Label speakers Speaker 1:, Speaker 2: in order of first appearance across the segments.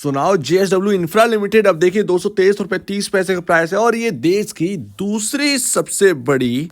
Speaker 1: सुनाओ JSW infra limited अब देखिए 223 रुपये 30 पैसे का प्राइस है और ये देश की दूसरी सबसे बड़ी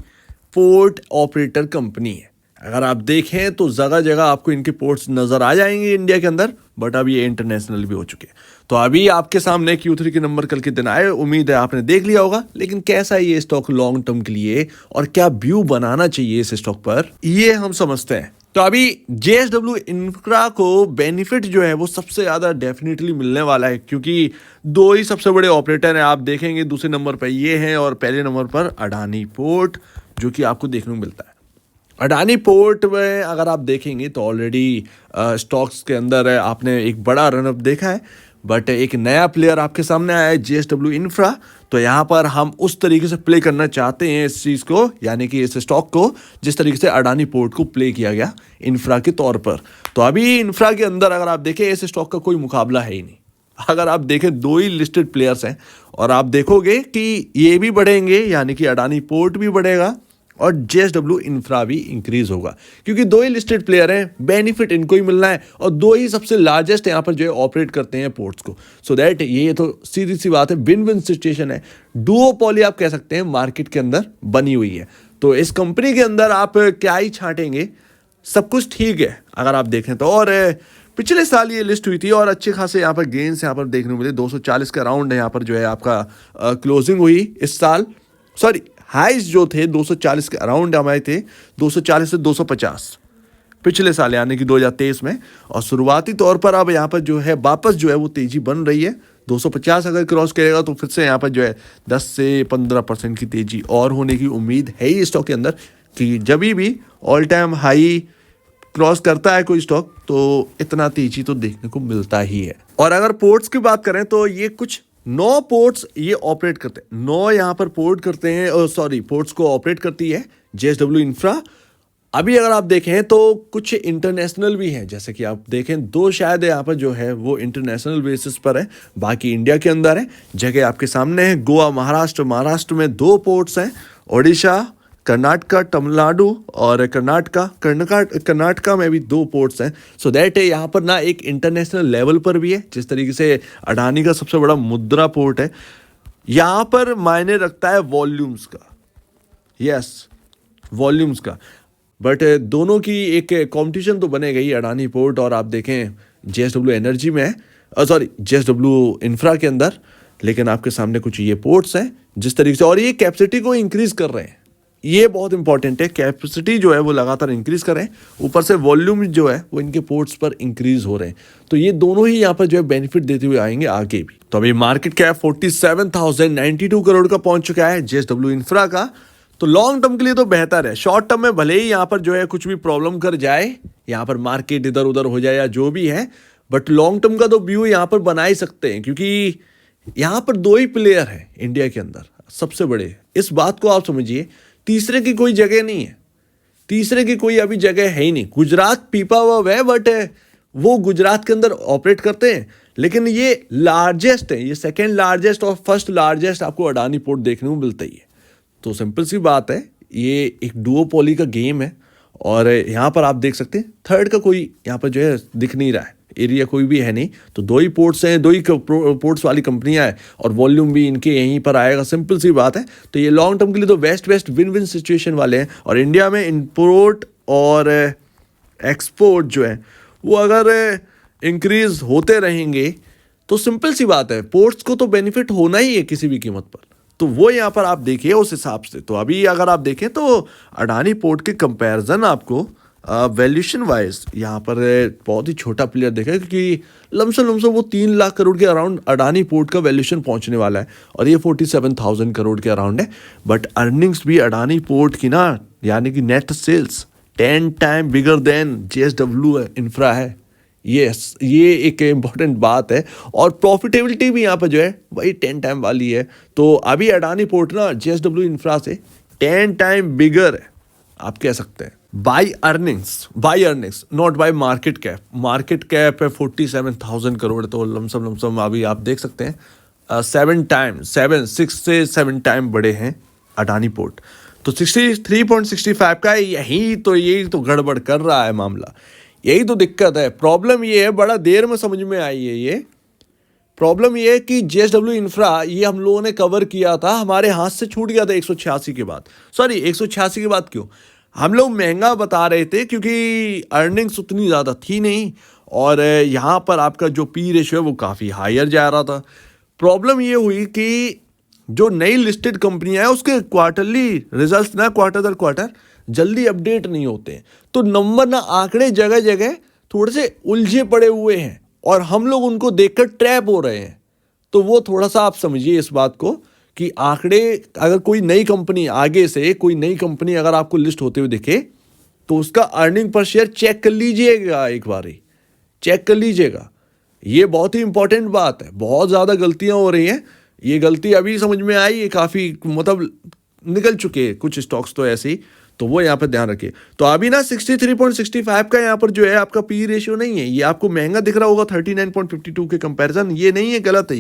Speaker 1: पोर्ट ऑपरेटर कंपनी है। अगर आप देखें तो जगह जगह आपको इनके पोर्ट्स नजर आ जाएंगे इंडिया के अंदर, बट अब ये इंटरनेशनल भी हो चुके हैं। तो अभी आपके सामने Q3 के नंबर कल के दिन आए, उम्मीद है आपने देख लिया होगा। लेकिन कैसा है ये स्टॉक लॉन्ग टर्म के लिए और क्या व्यू बनाना चाहिए इस स्टॉक पर, ये हम समझते हैं। तो अभी जेएसडब्ल्यू इंफ्रा को बेनिफिट जो है वो सबसे ज्यादा डेफिनेटली मिलने वाला है, क्योंकि दो ही सबसे बड़े ऑपरेटर हैं। आप देखेंगे दूसरे नंबर पर ये हैं और पहले नंबर पर अडानी पोर्ट, जो कि आपको देखने को मिलता है। अडानी पोर्ट में अगर आप देखेंगे तो ऑलरेडी स्टॉक्स के अंदर आपने एक बड़ा रनअप देखा है, बट एक नया प्लेयर आपके सामने आया है जेएसडब्ल्यू इंफ्रा। तो यहाँ पर हम उस तरीके से प्ले करना चाहते हैं इस चीज़ को, यानी कि इस स्टॉक को जिस तरीके से अडानी पोर्ट को प्ले किया गया इंफ्रा के तौर पर। तो अभी इंफ्रा के अंदर अगर आप देखें इस स्टॉक का कोई मुकाबला है ही नहीं। अगर आप देखें दो ही लिस्टेड प्लेयर्स हैं और आप देखोगे कि ये भी बढ़ेंगे, यानी कि अडानी पोर्ट भी बढ़ेगा और जेएसडब्ल्यू इंफ्रा भी इंक्रीज होगा, क्योंकि दो ही लिस्टेड प्लेयर हैं, बेनिफिट इनको ही मिलना है और दो ही सबसे लार्जेस्ट यहाँ पर जो है ऑपरेट करते हैं पोर्ट्स को। सो दैट ये तो सीधी सी बात है, विन विन सिचुएशन है, डुओपोली आप कह सकते हैं मार्केट के अंदर बनी हुई है। तो इस कंपनी के अंदर आप क्या ही छांटेंगे, सब कुछ ठीक है अगर आप देखें तो। और पिछले साल ये लिस्ट हुई थी और अच्छे खासे यहाँ पर गेन्स यहाँ पर देखने को मिले। 240 का राउंड है यहाँ पर जो है आपका क्लोजिंग हुई इस साल। सॉरी, हाइज जो थे 240 के अराउंड हमारे थे, 240 से 250 पिछले साल यानी कि 2023 में। और शुरुआती तौर पर अब यहाँ पर जो है वापस जो है वो तेजी बन रही है। 250 अगर क्रॉस करेगा तो फिर से यहाँ पर जो है 10 से 15% की तेजी और होने की उम्मीद है ही स्टॉक के अंदर, कि जब भी ऑल टाइम हाई क्रॉस करता है कोई स्टॉक तो इतना तेजी तो देखने को मिलता ही है। और अगर पोर्ट्स की बात करें तो ये कुछ 9 पोर्ट्स ये ऑपरेट करते हैं, 9 यहाँ पर पोर्ट करते हैं, सॉरी पोर्ट्स को ऑपरेट करती है जेएसडब्ल्यू इंफ्रा। अभी अगर आप देखें तो कुछ इंटरनेशनल भी हैं, जैसे कि आप देखें 2 शायद यहाँ पर जो है वो इंटरनेशनल बेसिस पर है, बाकी इंडिया के अंदर है। जगह आपके सामने है, गोवा, महाराष्ट्र में 2 पोर्ट्स हैं, ओडिशा, कर्नाटका, तमिलनाडु और कर्नाटका में भी 2 पोर्ट्स हैं। सो दैट यहाँ पर ना एक इंटरनेशनल लेवल पर भी है, जिस तरीके से अडानी का सबसे बड़ा मुद्रा पोर्ट है, यहाँ पर मायने रखता है वॉल्यूम्स का, यस वॉल्यूम्स का। बट दोनों की एक कंपटीशन तो बनेगा ही, अडानी पोर्ट और आप देखें जेएसडब्ल्यू एनर्जी में है, सॉरी जेएसडब्ल्यू इंफ्रा के अंदर। लेकिन आपके सामने कुछ ये पोर्ट्स हैं जिस तरीके से, और ये कैपेसिटी को इंक्रीज कर रहे हैं, ये बहुत इंपॉर्टेंट है। कैपेसिटी जो है वो लगातार इंक्रीज कर रहे हैं, ऊपर से वॉल्यूम जो है वो इनके पोर्ट्स पर इंक्रीज हो रहे हैं। तो ये दोनों ही यहाँ पर जो है बेनिफिट देते हुए आएंगे आगे भी। तो अभी मार्केट कैप 47,092 करोड़ का पहुंच चुका है जेएसडब्ल्यू इंफ्रा का। तो लॉन्ग टर्म के लिए तो बेहतर है। शॉर्ट टर्म में भले ही यहाँ पर जो है कुछ भी प्रॉब्लम कर जाए, यहाँ पर मार्केट इधर उधर हो जाए या जो भी है, बट लॉन्ग टर्म का तो व्यू यहाँ पर बना ही सकते हैं, क्योंकि यहाँ पर 2 ही प्लेयर हैं इंडिया के अंदर सबसे बड़े। इस बात को आप समझिए, तीसरे की कोई जगह नहीं है, तीसरे की कोई अभी जगह है ही नहीं। गुजरात पीपा हुआ है, बट वो गुजरात के अंदर ऑपरेट करते हैं, लेकिन ये लार्जेस्ट है, ये सेकेंड लार्जेस्ट और फर्स्ट लार्जेस्ट आपको अडानी पोर्ट देखने को मिलता ही है। तो सिंपल सी बात है, ये एक डुओपोली का गेम है और यहाँ पर आप देख सकते हैं थर्ड का कोई यहाँ पर जो है दिख नहीं रहा है, एरिया कोई भी है नहीं। तो 2 ही पोर्ट्स हैं, 2 ही पोर्ट्स वाली कंपनियां हैं और वॉल्यूम भी इनके यहीं पर आएगा, सिंपल सी बात है। तो ये लॉन्ग टर्म के लिए तो बेस्ट विन विन सिचुएशन वाले हैं। और इंडिया में इंपोर्ट और एक्सपोर्ट जो है वो अगर इंक्रीज होते रहेंगे तो सिंपल सी बात है, पोर्ट्स को तो बेनिफिट होना ही है किसी भी कीमत पर। तो वो यहाँ पर आप देखिए उस हिसाब से। तो अभी अगर आप देखें तो अडानी पोर्ट के कंपैरिजन आपको वैल्यूएशन वाइज यहाँ पर बहुत ही छोटा प्लेयर देखा, क्योंकि लमसम वो 3 लाख करोड़ के अराउंड अडानी पोर्ट का वैल्यूएशन पहुंचने वाला है और ये 47,000 करोड़ के अराउंड है। बट अर्निंग्स भी अडानी पोर्ट की ना, यानी कि net sales 10 time bigger than JSW Infra है। ये एक इम्पॉर्टेंट बात है। और प्रॉफिटेबिलिटी भी यहाँ पर जो है वही 10 टाइम वाली है। तो अभी अडानी पोर्ट ना जेएसडब्ल्यू इंफ्रा से 10 टाइम बिगर है, आप कह सकते हैं। By earnings not by market cap. Market cap है 47,000 करोड़, तो लमसम अभी आप देख सकते हैं 6 से 7 टाइम बड़े हैं अडानी पोर्ट। तो 63.65 का यही तो गड़बड़ कर रहा है मामला, यही तो दिक्कत है। प्रॉब्लम ये है, बड़ा देर में समझ में आई है ये, प्रॉब्लम ये है कि जेएसडब्ल्यू इंफ्रा ये हम लोगों ने कवर किया था, हमारे हाथ से छूट गया था 186 के बाद। सॉरी 186 के बाद क्यों, हम लोग महंगा बता रहे थे क्योंकि अर्निंग्स उतनी ज़्यादा थी नहीं, और यहाँ पर आपका जो पी रेशियो है वो काफ़ी हायर जा रहा था। प्रॉब्लम ये हुई कि जो नई लिस्टेड कंपनियां हैं उसके क्वार्टरली रिजल्ट्स ना क्वार्टर दर क्वार्टर जल्दी अपडेट नहीं होते हैं, तो नंबर ना आंकड़े जगह जगह थोड़े से उलझे पड़े हुए हैं और हम लोग उनको देखकर ट्रैप हो रहे हैं। तो वो थोड़ा सा आप समझिए इस बात को कि आंकड़े, अगर कोई नई कंपनी आगे से कोई नई कंपनी अगर आपको लिस्ट होते हुए दिखे तो उसका अर्निंग पर शेयर चेक कर लीजिएगा, एक बार ही चेक कर लीजिएगा। ये बहुत ही इंपॉर्टेंट बात है, बहुत ज़्यादा गलतियां हो रही हैं। ये गलती अभी समझ में आई, ये काफ़ी मतलब निकल चुके हैं कुछ स्टॉक्स तो ऐसे ही, तो वो यहाँ पर ध्यान रखिए। तो अभी ना 63.65 का यहाँ पर जो है आपका पी रेशियो नहीं है, ये आपको महंगा दिख रहा होगा 39.52 के कंपैरिजन, ये नहीं है, गलत है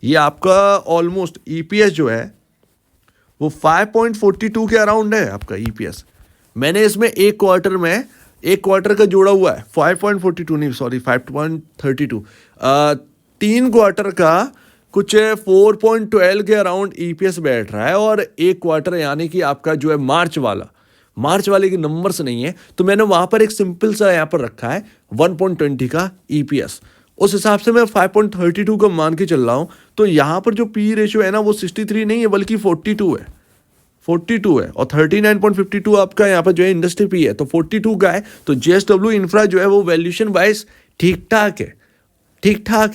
Speaker 1: ये आपका ऑलमोस्ट ईपीएस जो है वो 5.42 के अराउंड है आपका ईपीएस। मैंने इसमें एक क्वार्टर का जोड़ा हुआ है, 5.42 नहीं सॉरी 5.32, 3 क्वार्टर का कुछ 4.12 के अराउंड ईपीएस बैठ रहा है, और एक क्वार्टर यानी कि आपका जो है मार्च वाले के नंबर्स नहीं है, तो मैंने वहां पर एक सिंपल सा यहाँ पर रखा है 1.20 का ईपीएस। उस हिसाब से मैं 5.32 का मान के चल रहा हूँ। तो यहाँ पर जो पी रेशियो है ना वो 63 नहीं है बल्कि 42 है, 42 है, और 39.52 आपका यहाँ पर जो है इंडस्ट्री पी है, तो 42 का है। तो जेएसडब्ल्यू इंफ्रा जो है वो वैल्यूएशन वाइज ठीक ठाक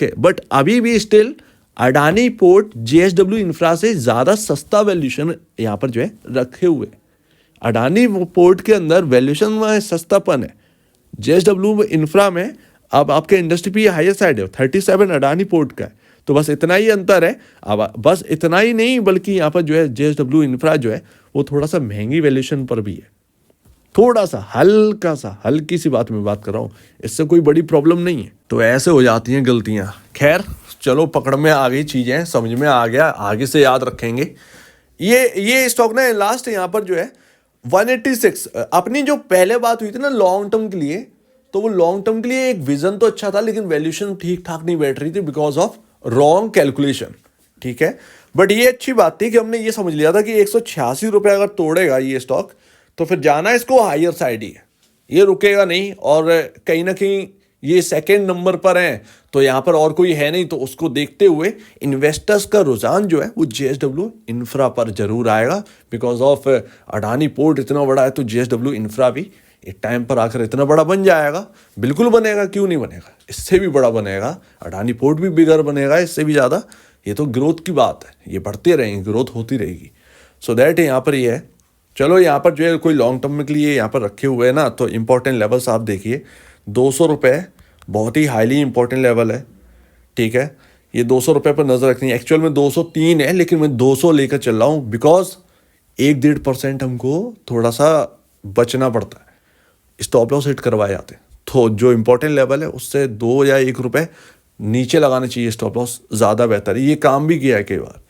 Speaker 1: है, बट अभी भी still Adani port JSW Infra से ज़्यादा सस्ता वैल्यूएशन यहाँ पर जो है रखे हुए। अडानी पोर्ट के अंदर वैल्यूएशन में सस्तापन है, जेएसडब्ल्यू इंफ्रा में अब आपके इंडस्ट्री पी हायर साइड है, 37 अडानी पोर्ट का है। तो बस इतना ही अंतर है। अब बस इतना ही नहीं बल्कि यहाँ पर जो है जेएसडब्ल्यू इंफ्रा जो है वो थोड़ा सा महंगी वैल्यूएशन पर भी है, थोड़ा सा हल्की सी बात में बात कर रहा हूँ, इससे कोई बड़ी प्रॉब्लम नहीं है। तो ऐसे हो जाती हैं गलतियाँ। खैर चलो, पकड़ में आ गई चीज़ें, समझ में आ गया, आगे से याद रखेंगे। ये स्टॉक ना लास्ट यहाँ पर जो है 186, अपनी जो पहले बात हुई थी ना लॉन्ग टर्म के लिए, तो वो लॉन्ग टर्म के लिए एक विजन तो अच्छा था लेकिन वैल्यूएशन ठीक ठाक नहीं बैठ रही थी बिकॉज ऑफ रॉन्ग कैलकुलेशन, ठीक है। बट ये अच्छी बात थी कि हमने ये समझ लिया था कि 186 रुपये अगर तोड़ेगा ये स्टॉक तो फिर जाना इसको हायर साइड ही है, ये रुकेगा नहीं, और कहीं ना कहीं ये सेकंड नंबर पर है तो यहाँ पर और कोई है नहीं, तो उसको देखते हुए इन्वेस्टर्स का रुझान जो है वो जेएसडब्ल्यू इंफ्रा पर जरूर आएगा। बिकॉज ऑफ अडानी पोर्ट इतना बड़ा है तो जेएसडब्ल्यू इंफ्रा भी एक टाइम पर आकर इतना बड़ा बन जाएगा, बिल्कुल बनेगा, क्यों नहीं बनेगा, इससे भी बड़ा बनेगा, अडानी पोर्ट भी बिगर बनेगा इससे भी ज़्यादा। ये तो ग्रोथ की बात है, ये बढ़ते रहेंगे, ग्रोथ होती रहेगी। सो दैट यहाँ पर ये है। चलो यहाँ पर जो है कोई लॉन्ग टर्म के लिए यहाँ पर रखे हुए हैं ना, तो इंपॉर्टेंट लेवल्स आप देखिए, 200 रुपये बहुत ही हाईली इंपॉर्टेंट लेवल है, ठीक है। ये 200 रुपये पर नज़र रखनी है, एक्चुअल में 203 है लेकिन मैं 200 लेकर चल रहा हूँ बिकॉज 1-1.5% हमको थोड़ा सा बचना पड़ता है, स्टॉप लॉस हिट करवाए जाते हैं। तो जो इंपॉर्टेंट लेवल है उससे 2 या 1 रुपये नीचे लगाना चाहिए स्टॉप लॉस, ज़्यादा बेहतर है। ये काम भी किया है कई बार।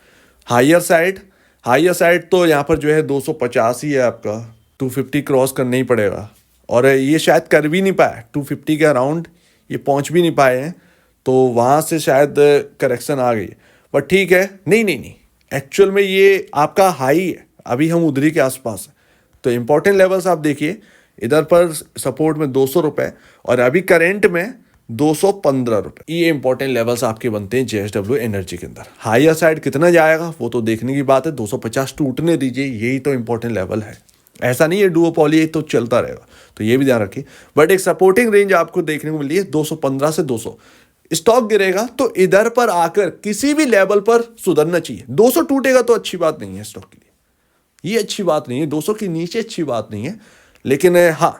Speaker 1: हायर साइड तो यहाँ पर जो है 250 ही है आपका, 250 क्रॉस करना ही पड़ेगा, और ये शायद कर भी नहीं पाया, 250 के अराउंड ये पहुँच भी नहीं पाए हैं, तो वहाँ से शायद करेक्शन आ गई। बट ठीक है, नहीं, एक्चुअल में ये आपका हाई है, अभी हम उधरी के आसपास हैं। तो इंपॉर्टेंट लेवल्स आप देखिए, इधर पर सपोर्ट में 200 रुपये और अभी करेंट में 215 रुपये, ये इंपॉर्टेंट लेवल्स आपके बनते हैं जेएसडब्ल्यू एनर्जी के अंदर। हायर साइड कितना जाएगा वो तो देखने की बात है, 250 टूटने दीजिए, यही तो इंपॉर्टेंट लेवल है। ऐसा नहीं है डुओपॉली तो चलता रहेगा, तो ये भी ध्यान रखिए। बट एक सपोर्टिंग रेंज आपको देखने को मिली है 215 से 200। स्टॉक गिरेगा तो इधर पर आकर किसी भी लेवल पर सुधरना चाहिए। 200 टूटेगा तो अच्छी बात नहीं है स्टॉक के लिए, ये अच्छी बात नहीं है, 200 के नीचे अच्छी बात नहीं है, लेकिन हाँ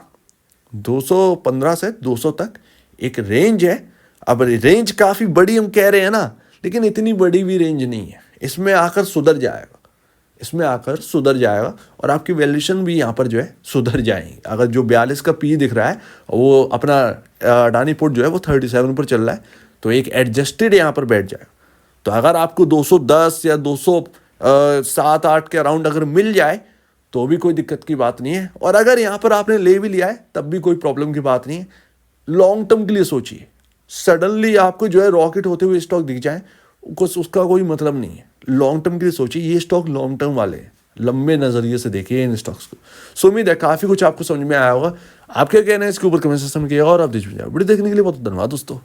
Speaker 1: 215 से 200 तक एक रेंज है। अब रेंज काफ़ी बड़ी हम कह रहे हैं ना, लेकिन इतनी बड़ी भी रेंज नहीं है, इसमें आकर सुधर जाएगा और आपकी वैल्यूएशन भी यहाँ पर जो है सुधर जाएंगी। अगर जो 42 का पी दिख रहा है वो अपना अडानी पोर्ट जो है वो 37 पर चल रहा है, तो एक एडजस्टेड यहाँ पर बैठ जाएगा। तो अगर आपको 210 या 207-8 के अराउंड अगर मिल जाए तो भी कोई दिक्कत की बात नहीं है, और अगर यहाँ पर आपने ले भी लिया है तब भी कोई प्रॉब्लम की बात नहीं है। लॉन्ग टर्म के लिए सोचिए, सडनली आपको जो है रॉकेट होते हुए स्टॉक दिख जाए, कुछ उसका कोई मतलब नहीं है। लॉन्ग टर्म के लिए सोचिए, ये स्टॉक लॉन्ग टर्म वाले हैं, लंबे नजरिए से देखिए इन स्टॉक्स को। सो उम्मीद है काफी कुछ आपको समझ में आया होगा। आप क्या कहना है इसके ऊपर कमेंट सेक्शन में किया, और आप वीडियो देखने के लिए बहुत धन्यवाद दोस्तों।